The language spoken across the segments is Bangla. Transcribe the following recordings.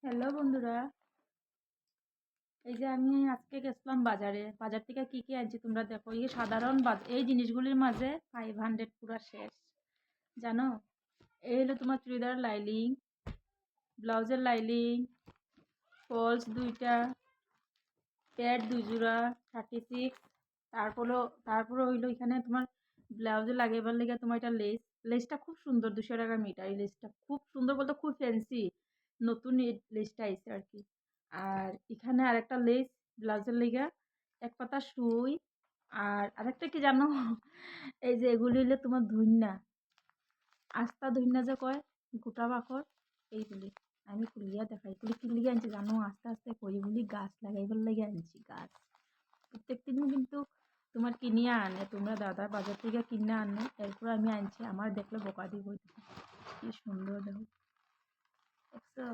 হ্যালো বন্ধুরা, এই যে আমি আজকে গেছিলাম বাজারে। বাজার থেকে কি কি আনছি তোমরা দেখো। এই সাধারণ এই জিনিসগুলির মাঝে 500 পুরা শেষ। জানো, এই হলো তোমার চুড়িদার লাইলিং, ব্লাউজের লাইলিং, ফলস 2টা, প্যাড 2 জোড়া 36। তারপরে হইলো এখানে তোমার ব্লাউজে লাগাইবার লেগে তোমার এটা লেসটা খুব সুন্দর, 200 টাকা মিটার। এই লেসটা খুব সুন্দর বলতে খুব ফ্যান্সি, নতুন এই লেসটা আইছে আর কি। আর এখানে আরেকটা লেস ব্লাউজের লেগা, এক পাতা সুই। আর আরেকটা কি জানো, এই যে এগুলি হইলে তোমার ধইন্যা, আস্তা ধইন্যা যে কয়, গোটা বাকর, এইগুলি। আমি খুলিয়া দেখাই, এগুলি কি লিগে আনছি জানো? আস্তে আস্তে কইগুলি গাছ লাগাইবার লাগে আনছি, গাছ। প্রত্যেক দিনও কিন্তু তোমার কিনিয়া আনে, তোমরা দাদা বাজার থেকে কিনে আনে, এরপর আমি আনছি। আমার দেখলে বোকা দিব, কি সুন্দর দেখো, দেখছো?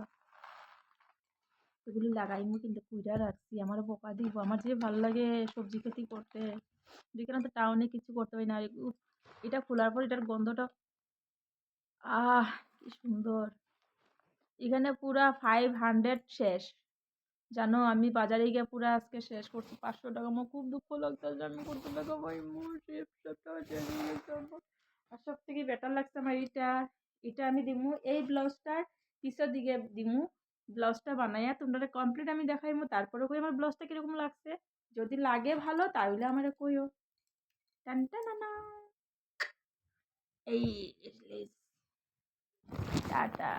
এগুলি লাগাইমু কিন্তু কুইরা রাখছি, আমার বোকা দিব। আমার যে ভালো লাগে সবজি খেতি করতে, যেখানে তো টাউনে কিছু করতে হয় না। আর এটা খোলার পর এটার গন্ধটা, আহ কি সুন্দর। এখানে পুরা 500 শেষ। জানো, আমি বাজারে গিয়ে পুরা আজকে শেষ করছি 500 টাকা। আমার খুব দুঃখ লাগতেছে, আমি কত টাকা পাই। আর সব থেকে বেটার লাগছে আমার এটা। এটা আমি দিমু এই ব্লাউজটার পিছের দিকে দিমু। ব্লাউজটা বানাইয়া তোমরা কমপ্লিট আমি দেখাইমু, তারপরে কই আমার ব্লাউজটা কিরকম লাগছে। যদি লাগে ভালো তাহলে আমার কইও। টান টানা, এই টাটা।